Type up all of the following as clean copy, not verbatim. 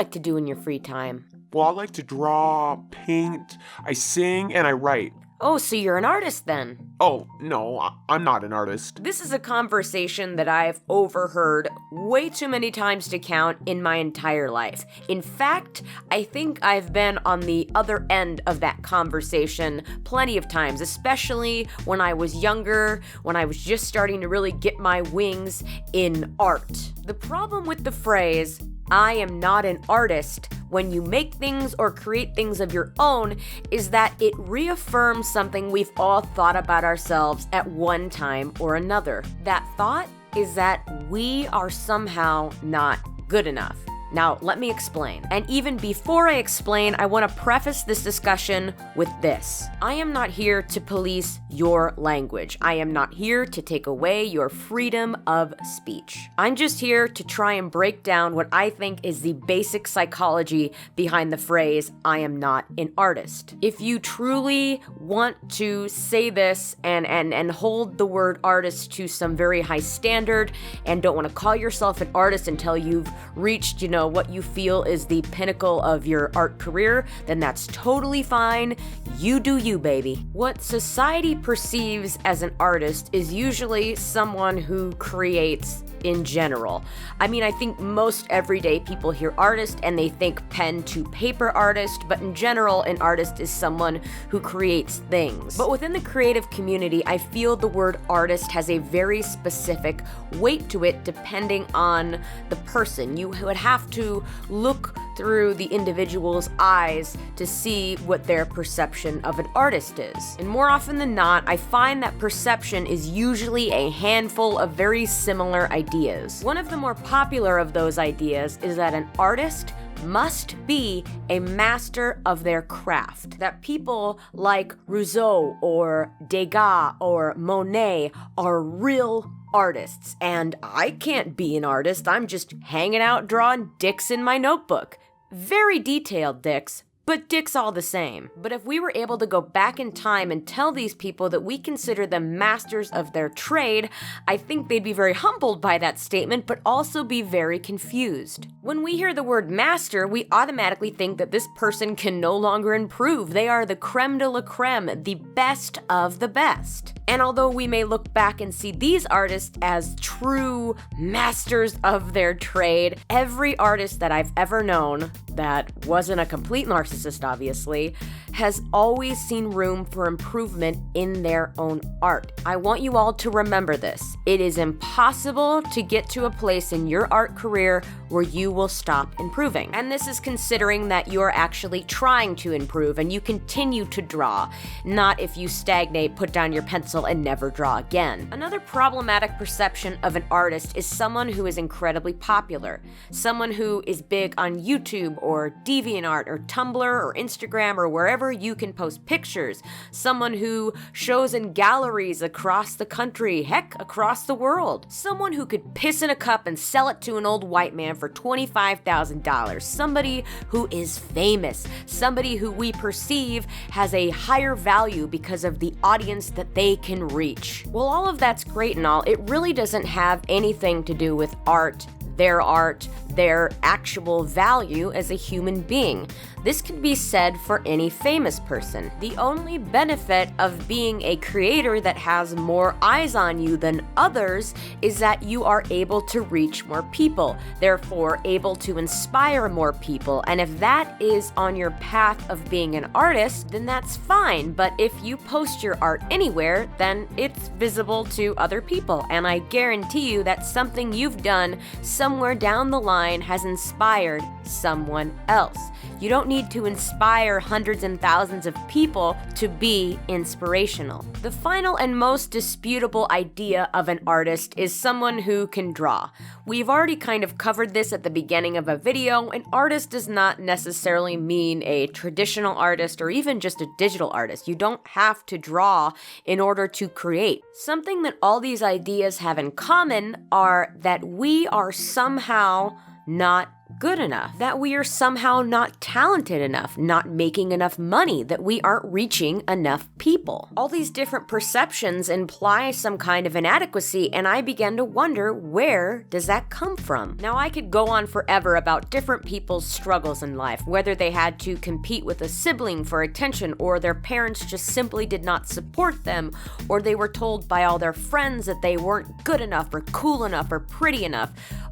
like to do in your free time? Well, I like to draw, paint, I sing, and I write. Oh, so you're an artist then? Oh, no, I'm not an artist. This is a conversation that I've overheard way too many times to count in my entire life. In fact, I think I've been on the other end of that conversation plenty of times, especially when I was younger, when I was just starting to really get my wings in art. The problem with the phrase, "I am not an artist," when you make things or create things of your own, is that it reaffirms something we've all thought about ourselves at one time or another. That thought is that we are somehow not good enough. Now, let me explain. And even before I explain, I want to preface this discussion with this. I am not here to police your language. I am not here to take away your freedom of speech. I'm just here to try and break down what I think is the basic psychology behind the phrase, "I am not an artist." If you truly want to say this and hold the word artist to some very high standard and don't want to call yourself an artist until you've reached, what you feel is the pinnacle of your art career, then that's totally fine. You do you, baby. What society perceives as an artist is usually someone who creates in general. I mean, I think most everyday people hear artist and they think pen to paper artist, but in general, an artist is someone who creates things. But within the creative community, I feel the word artist has a very specific weight to it depending on the person. You would have to look through the individual's eyes to see what their perception of an artist is. And more often than not, I find that perception is usually a handful of very similar ideas. One of the more popular of those ideas is that an artist must be a master of their craft. That people like Rousseau or Degas or Monet are real artists, and I can't be an artist. I'm just hanging out drawing dicks in my notebook. Very detailed dicks, but dicks all the same. But if we were able to go back in time and tell these people that we consider them masters of their trade, I think they'd be very humbled by that statement, but also be very confused. When we hear the word master, we automatically think that this person can no longer improve. They are the creme de la creme, the best of the best. And although we may look back and see these artists as true masters of their trade, every artist that I've ever known that wasn't a complete narcissist, obviously, has always seen room for improvement in their own art. I want you all to remember this. It is impossible to get to a place in your art career where you will stop improving. And this is considering that you're actually trying to improve and you continue to draw, not if you stagnate, put down your pencil, and never draw again. Another problematic perception of an artist is someone who is incredibly popular, someone who is big on YouTube or DeviantArt or Tumblr or Instagram or wherever you can post pictures, someone who shows in galleries across the country, heck, across the world, someone who could piss in a cup and sell it to an old white man for $25,000, somebody who is famous, somebody who we perceive has a higher value because of the audience that they can reach. Well, all of that's great and all, it really doesn't have anything to do with art, their actual value as a human being. This can be said for any famous person. The only benefit of being a creator that has more eyes on you than others is that you are able to reach more people, therefore able to inspire more people. And if that is on your path of being an artist, then that's fine. But if you post your art anywhere, then it's visible to other people. And I guarantee you that something you've done somewhere down the line has inspired someone else. You don't need to inspire hundreds and thousands of people to be inspirational. The final and most disputable idea of an artist is someone who can draw. We've already kind of covered this at the beginning of a video. An artist does not necessarily mean a traditional artist or even just a digital artist. You don't have to draw in order to create. Something that all these ideas have in common are that we are somehow not good enough, that we are somehow not talented enough, not making enough money, that we aren't reaching enough people. All these different perceptions imply some kind of inadequacy, and I began to wonder, where does that come from? Now, I could go on forever about different people's struggles in life, whether they had to compete with a sibling for attention, or their parents just simply did not support them, or they were told by all their friends that they weren't good enough or cool enough or pretty enough.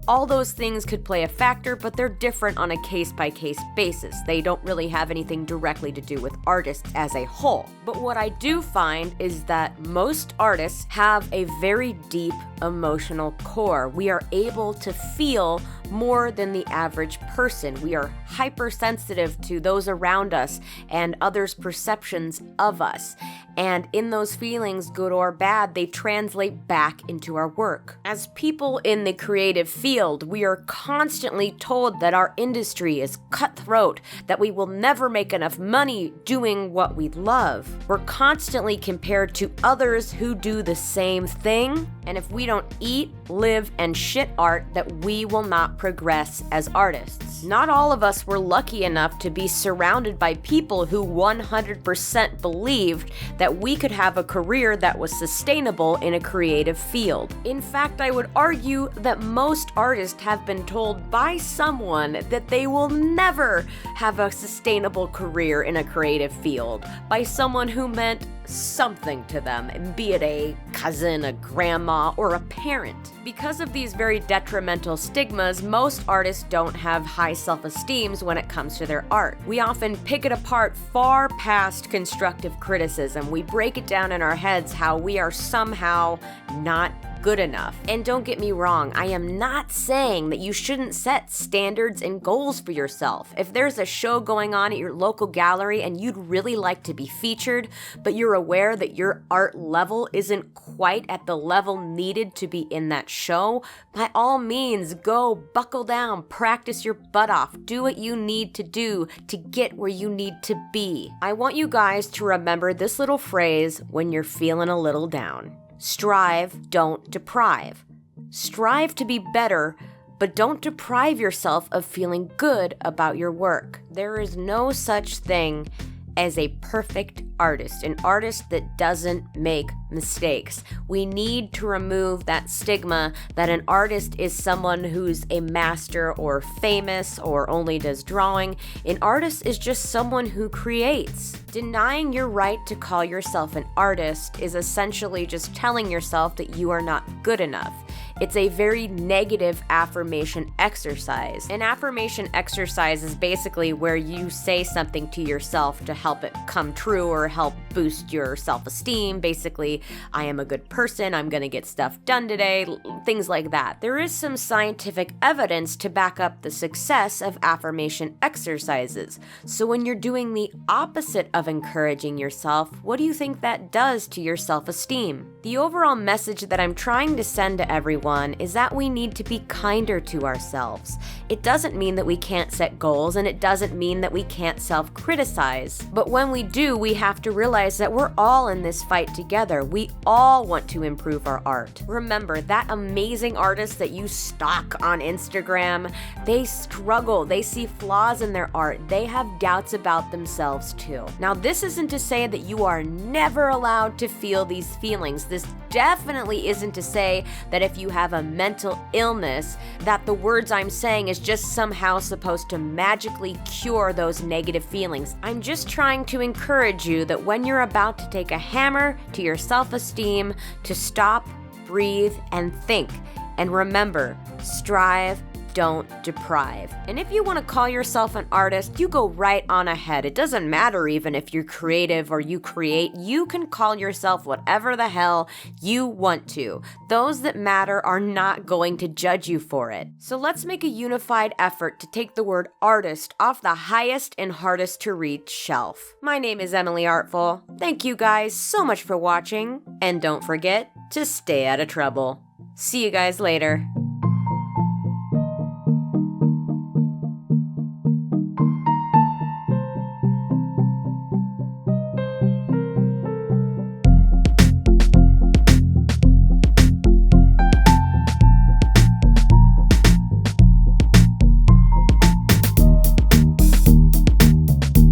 All those things could play a factor, but they're different on a case-by-case basis. They don't really have anything directly to do with artists as a whole. But what I do find is that most artists have a very deep emotional core. We are able to feel more than the average person. We are hypersensitive to those around us and others' perceptions of us. And in those feelings, good or bad, they translate back into our work. As people in the creative field, we are constantly told that our industry is cutthroat, that we will never make enough money doing what we love. We're constantly compared to others who do the same thing, and if we don't eat, live, and shit art, that we will not progress as artists. Not all of us were lucky enough to be surrounded by people who 100% believed that we could have a career that was sustainable in a creative field. In fact, I would argue that most artists have been told by someone that they will never have a sustainable career in a creative field, by someone who meant something to them, be it a cousin, a grandma, or a parent. Because of these very detrimental stigmas, most artists don't have high self-esteems when it comes to their art. We often pick it apart far past constructive criticism. We break it down in our heads how we are somehow not good enough. And don't get me wrong, I am not saying that you shouldn't set standards and goals for yourself. If there's a show going on at your local gallery and you'd really like to be featured, but you're aware that your art level isn't quite at the level needed to be in that show, by all means, go buckle down, practice your butt off, do what you need to do to get where you need to be. I want you guys to remember this little phrase when you're feeling a little down. Strive, don't deprive. Strive to be better, but don't deprive yourself of feeling good about your work. There is no such thing as a perfect artist, an artist that doesn't make mistakes. We need to remove that stigma that an artist is someone who's a master or famous or only does drawing. An artist is just someone who creates. Denying your right to call yourself an artist is essentially just telling yourself that you are not good enough. It's a very negative affirmation exercise. An affirmation exercise is basically where you say something to yourself to help it come true or help boost your self-esteem. Basically, I am a good person, I'm gonna get stuff done today, things like that. There is some scientific evidence to back up the success of affirmation exercises. So when you're doing the opposite of encouraging yourself, what do you think that does to your self-esteem? The overall message that I'm trying to send to everyone is that we need to be kinder to ourselves. It doesn't mean that we can't set goals, and it doesn't mean that we can't self-criticize. But when we do, we have to realize that we're all in this fight together. We all want to improve our art. Remember, that amazing artist that you stalk on Instagram, they struggle, they see flaws in their art, they have doubts about themselves too. Now, this isn't to say that you are never allowed to feel these feelings. This definitely isn't to say that if you have a mental illness, that the words I'm saying is just somehow supposed to magically cure those negative feelings. I'm just trying to encourage you that when you're about to take a hammer to your self-esteem, to stop, breathe, and think. And remember, strive, don't deprive. And if you want to call yourself an artist, you go right on ahead. It doesn't matter even if you're creative or you create. You can call yourself whatever the hell you want to. Those that matter are not going to judge you for it. So let's make a unified effort to take the word artist off the highest and hardest to reach shelf. My name is Emily Artful. Thank you guys so much for watching, and don't forget to stay out of trouble. See you guys later.